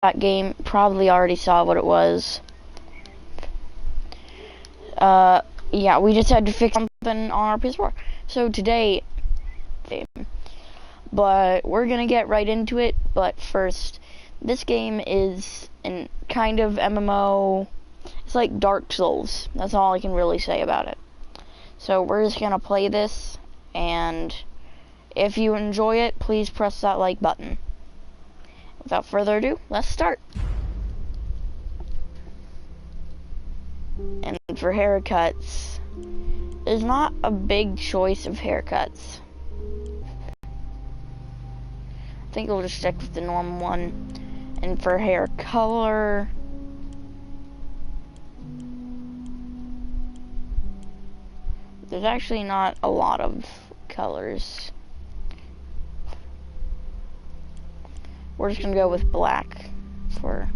that game probably already saw what it was. Yeah, we just had to fix something on our PS4. So today, but we're gonna get right into it. But first, this game is an kind of MMO. It's like Dark Souls. That's all I can really say about it. So we're just gonna play this, and if you enjoy it, please press that like button. Without further ado, let's start. And for haircuts, there's not a big choice of haircuts. I think we'll just stick with the normal one. And for hair color, there's actually not a lot of colors. We're just gonna go with black for,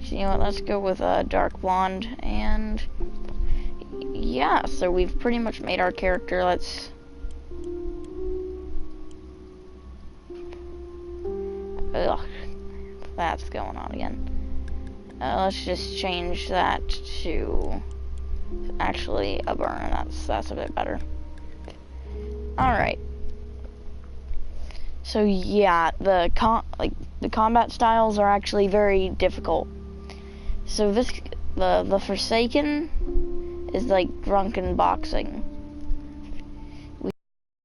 so you know what, let's go with a dark blonde. And yeah, so we've pretty much made our character. Let's that's going on again. Let's just change that to actually a burn. That's a bit better. Alright. So yeah, the combat styles are actually very difficult. So the Forsaken is like drunken boxing. We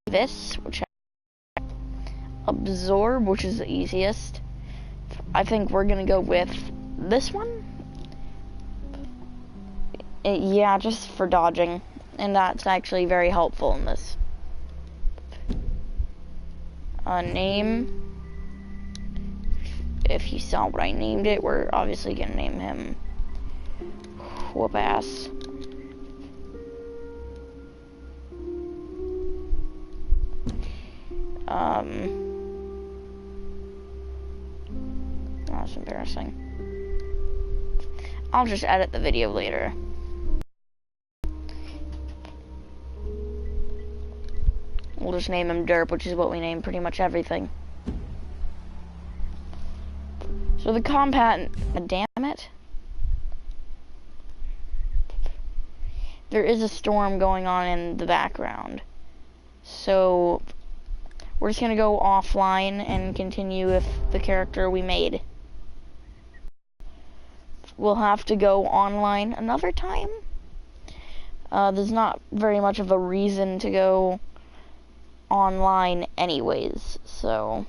have this, which Absorb, which is the easiest. I think we're gonna go with this one. Yeah, just for dodging, and that's actually very helpful in this. Name. If you saw what I named it, we're obviously gonna name him Whoop Ass. That's embarrassing. I'll just edit the video later. We'll just name him Derp, which is what we name pretty much everything. So the combat, damn it. There is a storm going on in the background. So we're just gonna go offline and continue with the character we made. We'll have to go online another time. There's not very much of a reason to go online anyways, so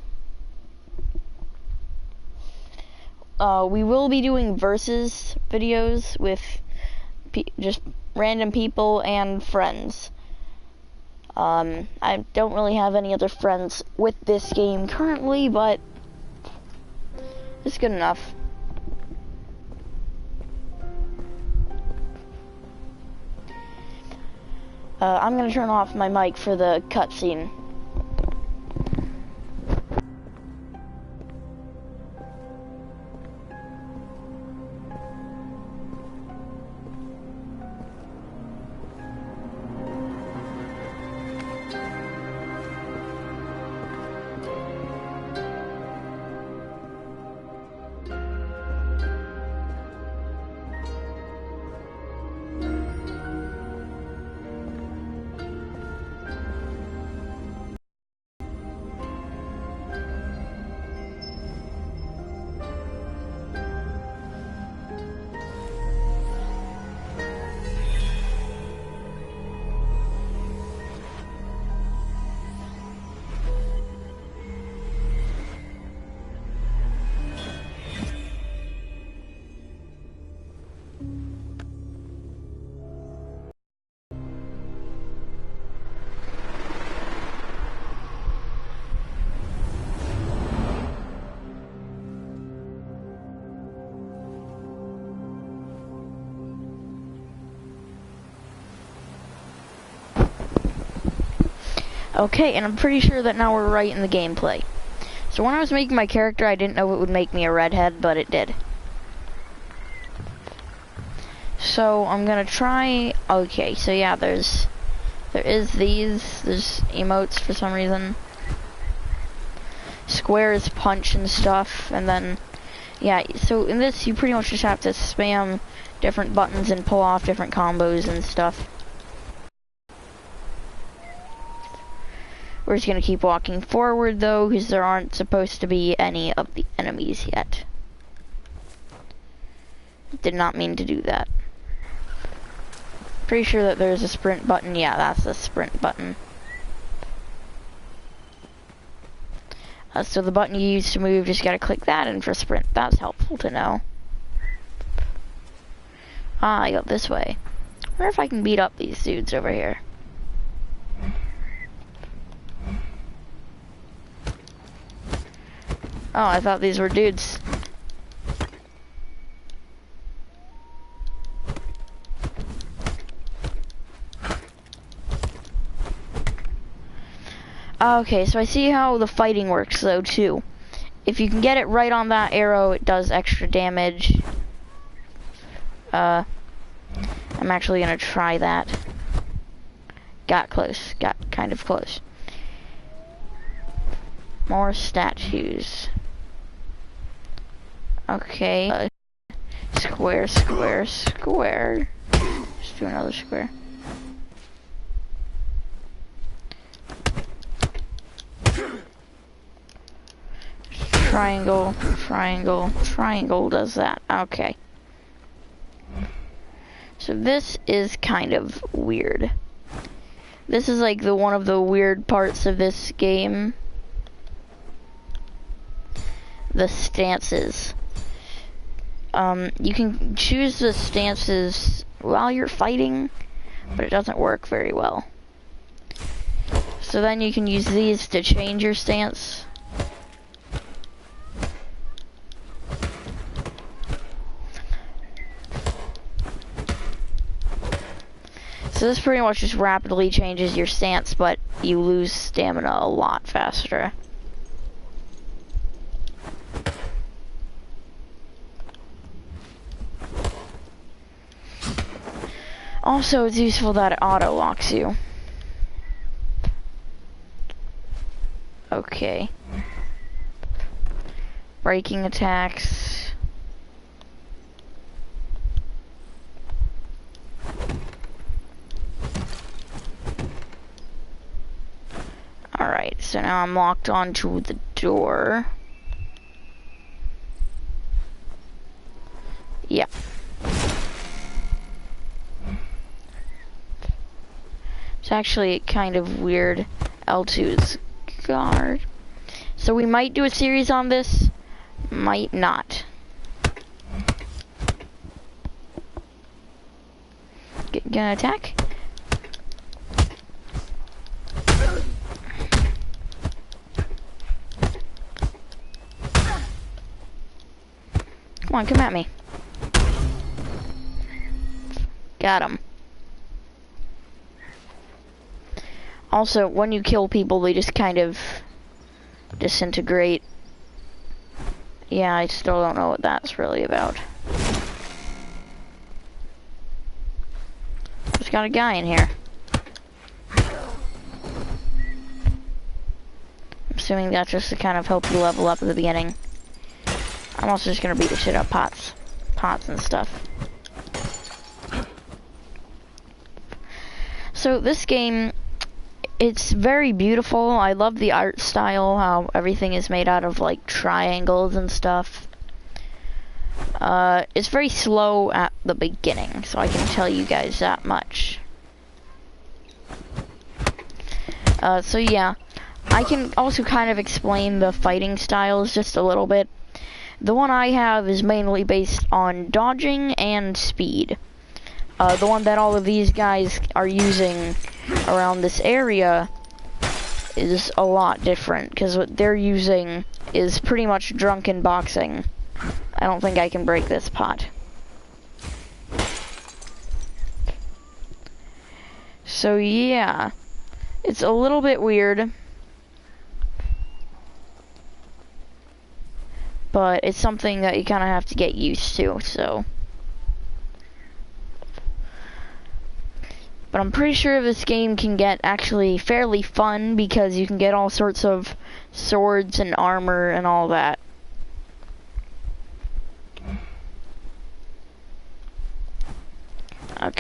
we will be doing versus videos with just random people and friends. I don't really have any other friends with this game currently, but it's good enough. I'm gonna turn off my mic for the cutscene. Okay, and I'm pretty sure that now we're right in the gameplay. So when I was making my character, I didn't know it would make me a redhead, but it did. So I'm gonna try. Okay, so yeah, there's there's emotes for some reason. Square is punch and stuff, and then Yeah, so in this you pretty much just have to spam different buttons and pull off different combos and stuff. We're just gonna keep walking forward though, because there aren't supposed to be any of the enemies yet. Did not mean to do that. Pretty sure that there's a sprint button. Yeah, that's the sprint button. So the button you use to move, just gotta click that, and for sprint, that's helpful to know. Ah, I go this way. I wonder if I can beat up these dudes over here. Oh, I thought these were dudes. Okay, so I see how the fighting works though too. If you can get it right on that arrow, it does extra damage. I'm actually gonna try that. Got close, got kind of close. More statues. Okay. Square, square, square. Let's do another square. Triangle, triangle, triangle does that. Okay. So this is kind of weird. This is like one of the weird parts of this game. The stances. You can choose the stances while you're fighting, but it doesn't work very well. So then you can use these to change your stance. So this pretty much just rapidly changes your stance, but you lose stamina a lot faster. Also, it's useful that it auto-locks you. Okay. Breaking attacks. Alright, so now I'm locked onto the door. Yep. It's actually kind of weird. L2 is guard. So we might do a series on this, might not. Gonna attack? Come on, come at me. Got him. Also, when you kill people, they just kind of disintegrate. Yeah, I still don't know what that's really about. Just got a guy in here. I'm assuming that's just to kind of help you level up at the beginning. I'm also just gonna beat the shit out of pots and stuff. So this game, it's very beautiful. I love the art style, how everything is made out of like triangles and stuff. It's very slow at the beginning, so I can tell you guys that much. So yeah, I can also kind of explain the fighting styles just a little bit. The one I have is mainly based on dodging and speed. The one that all of these guys are using around this area is a lot different, because what they're using is pretty much drunken boxing. I don't think I can break this pot. So yeah, it's a little bit weird, but it's something that you kind of have to get used to, so. But I'm pretty sure this game can get actually fairly fun, because you can get all sorts of swords and armor and all that.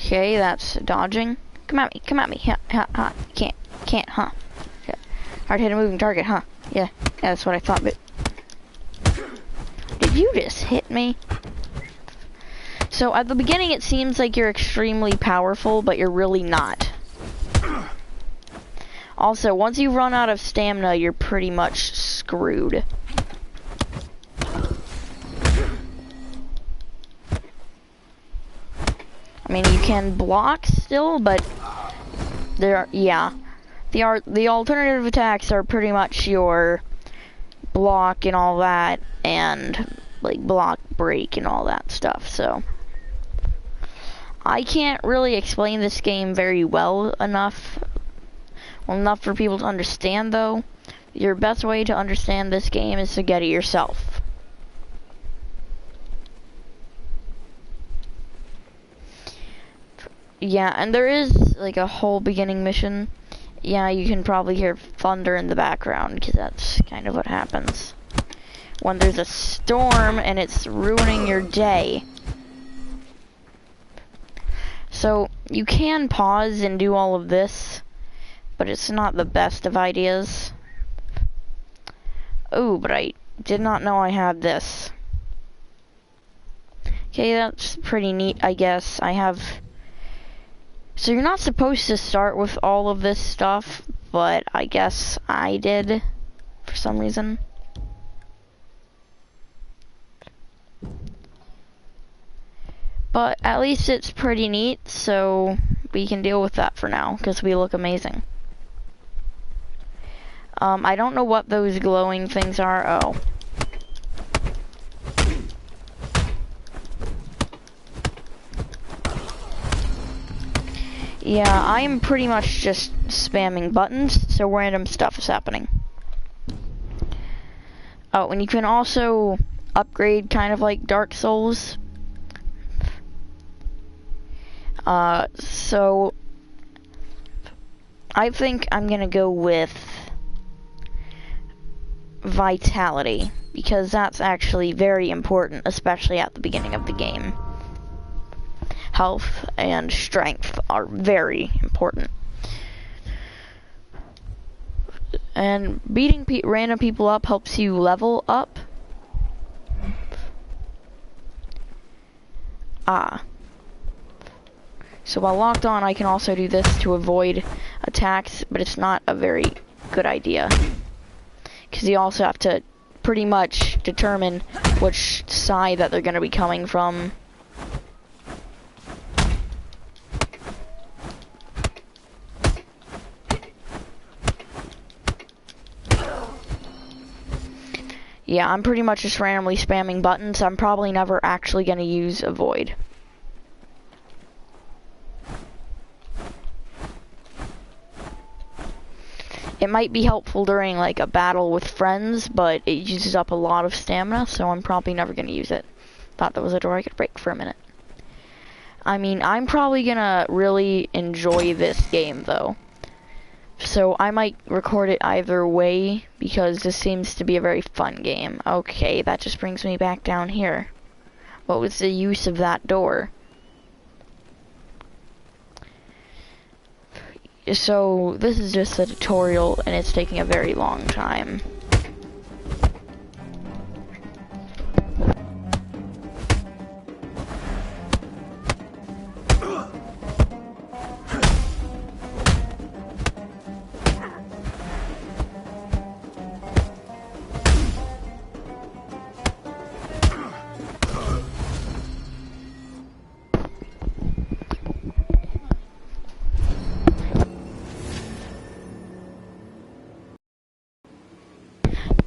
Okay, that's dodging. Come at me, come at me. Ha, ha, ha. Can't, huh? Yeah. Hard hit a moving target, huh? Yeah, that's what I thought, but... Did you just hit me? So at the beginning it seems like you're extremely powerful, but you're really not. Also, once you run out of stamina, you're pretty much screwed. I mean, you can block still, but yeah. The alternative attacks are pretty much your block and all that, and like block, break, and all that stuff, so. I can't really explain this game very well enough for people to understand, though. Your best way to understand this game is to get it yourself. Yeah, and there is like a whole beginning mission. Yeah, you can probably hear thunder in the background, because that's kind of what happens when there's a storm and it's ruining your day. So, you can pause and do all of this, but it's not the best of ideas. Oh, but I did not know I had this. Okay, that's pretty neat, I guess. So you're not supposed to start with all of this stuff, but I guess I did, for some reason. But at least it's pretty neat, so we can deal with that for now, because we look amazing. I don't know what those glowing things are. Oh. Yeah, I'm pretty much just spamming buttons, so random stuff is happening. Oh, and you can also upgrade kind of like Dark Souls. So I think I'm gonna go with Vitality, because that's actually very important, especially at the beginning of the game. Health and strength are very important. And beating random people up helps you level up. So while locked on, I can also do this to avoid attacks, but it's not a very good idea, because you also have to pretty much determine which side that they're going to be coming from. Yeah, I'm pretty much just randomly spamming buttons. I'm probably never actually going to use avoid. It might be helpful during like a battle with friends, but it uses up a lot of stamina, so I'm probably never going to use it. Thought that was a door I could break for a minute. I mean, I'm probably going to really enjoy this game, though. So I might record it either way, because this seems to be a very fun game. Okay, that just brings me back down here. What was the use of that door? So this is just a tutorial, and it's taking a very long time.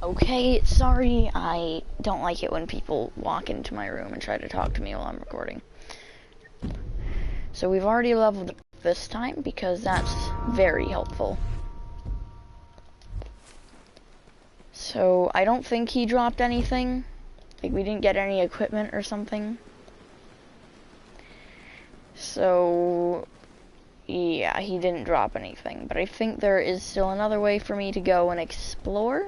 Okay, sorry, I don't like it when people walk into my room and try to talk to me while I'm recording. So we've already leveled up this time, because that's very helpful. So I don't think he dropped anything. Like, we didn't get any equipment or something. So yeah, he didn't drop anything, but I think there is still another way for me to go and explore.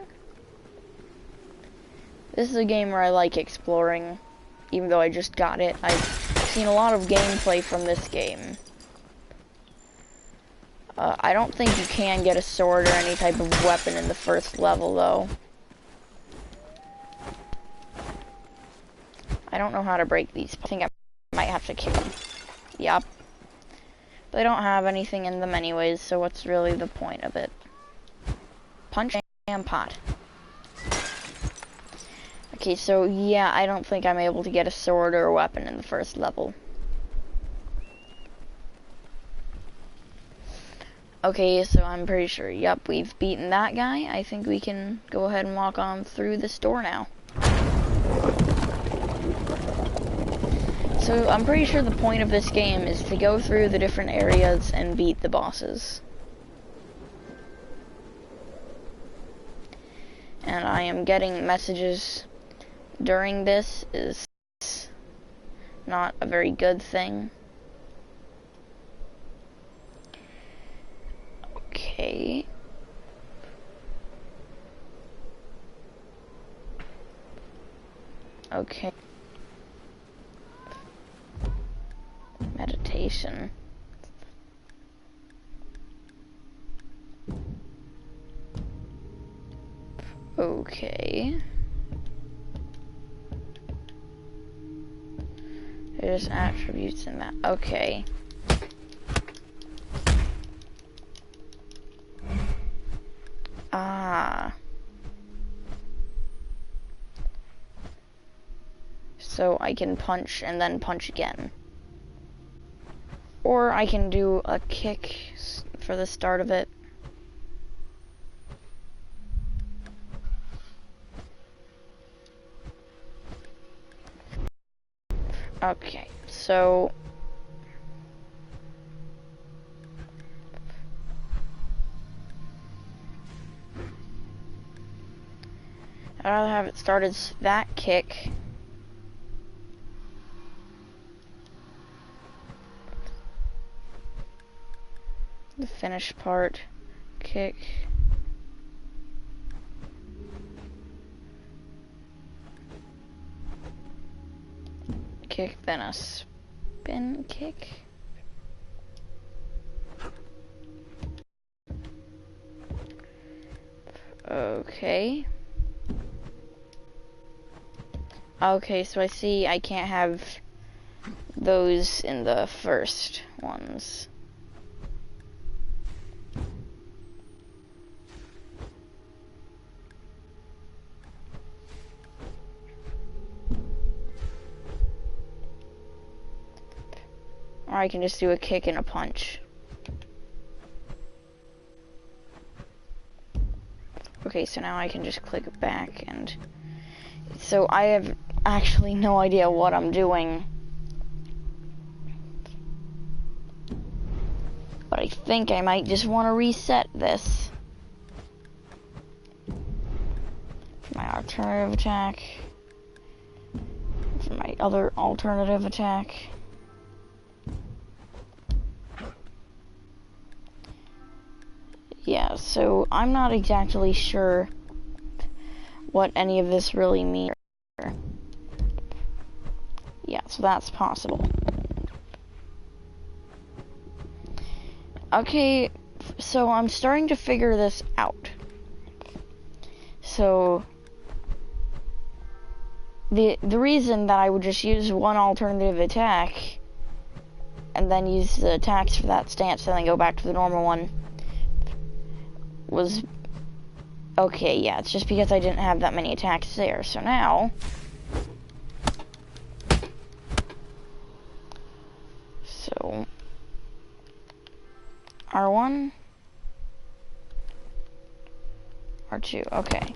This is a game where I like exploring, even though I just got it. I seen a lot of gameplay from this game. I don't think you can get a sword or any type of weapon in the first level, though. I don't know how to break these. I think I might have to kick them. Yup. They don't have anything in them anyways, so what's really the point of it? Punch and pot. Okay, so yeah, I don't think I'm able to get a sword or a weapon in the first level. Okay, so I'm pretty sure, yep, we've beaten that guy. I think we can go ahead and walk on through this door now. So I'm pretty sure the point of this game is to go through the different areas and beat the bosses. And I am getting messages during this is not a very good thing. Okay. Okay. Meditation. Okay. There's attributes in that. Okay. Ah. So I can punch and then punch again. Or I can do a kick for the start of it. Okay, so I'd rather have it start as that kick. The finish part, kick. Kick, then a spin kick. Okay. Okay, so I see I can't have those in the first ones. Or I can just do a kick and a punch. Okay, so now I can just click back and... So I have actually no idea what I'm doing. But I think I might just want to reset this. For my alternative attack. For my other alternative attack. Yeah, so I'm not exactly sure what any of this really means. Yeah, so that's possible. Okay, so I'm starting to figure this out. So the reason that I would just use one alternative attack and then use the attacks for that stance and then go back to the normal one was okay. Yeah, it's just because I didn't have that many attacks there. So now R1, R2, okay.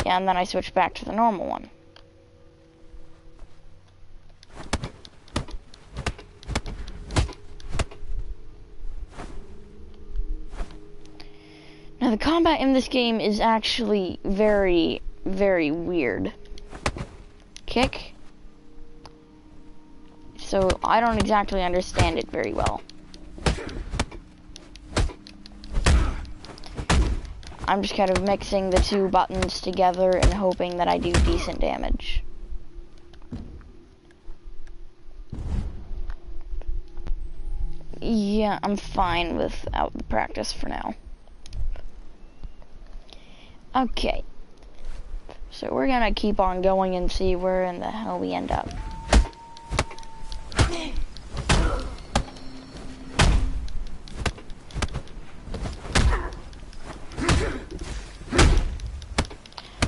Yeah, and then I switch back to the normal one. Now the combat in this game is actually very, very weird. Kick. So I don't exactly understand it very well. I'm just kind of mixing the two buttons together and hoping that I do decent damage. Yeah, I'm fine without the practice for now. Okay. So we're gonna keep on going and see where in the hell we end up.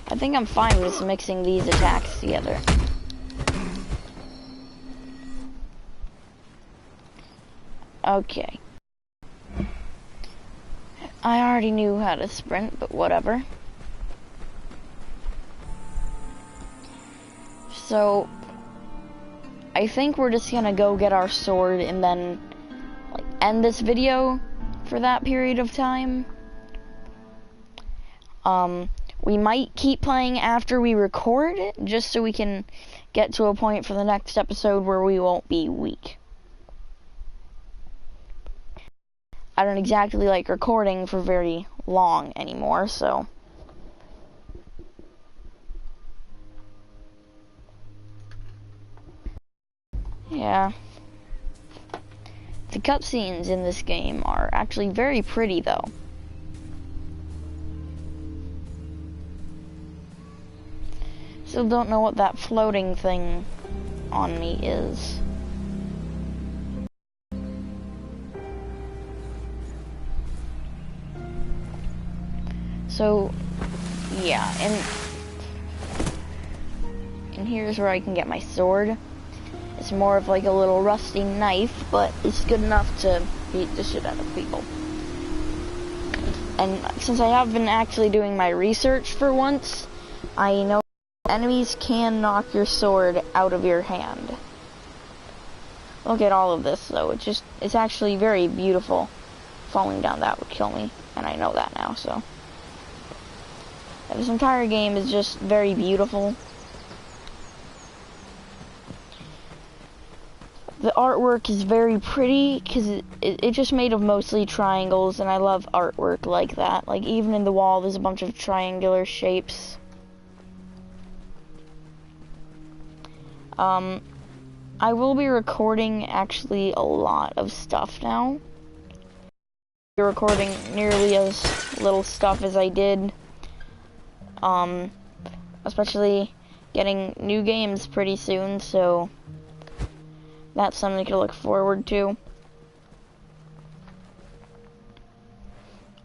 I think I'm fine with mixing these attacks together. Okay. I already knew how to sprint, but whatever. So, I think we're just gonna go get our sword and then like end this video for that period of time. We might keep playing after we record it, just so we can get to a point for the next episode where we won't be weak. I don't exactly like recording for very long anymore, so. Yeah. The cutscenes in this game are actually very pretty, though. Still don't know what that floating thing on me is. So, yeah, and here's where I can get my sword. It's more of like a little rusty knife, but it's good enough to beat the shit out of people. And since I have been actually doing my research for once, I know enemies can knock your sword out of your hand. Look at all of this, though. It's actually very beautiful. Falling down that would kill me, and I know that now, so. This entire game is just very beautiful. The artwork is very pretty, because it's just made of mostly triangles, and I love artwork like that. Like, even in the wall, there's a bunch of triangular shapes. I will be recording actually a lot of stuff now. I'll be recording nearly as little stuff as I did. Especially getting new games pretty soon, so that's something to look forward to.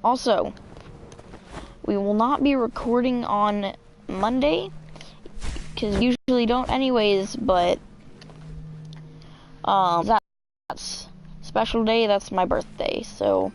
Also, we will not be recording on Monday, because we usually don't anyways, but that's special day, that's my birthday, so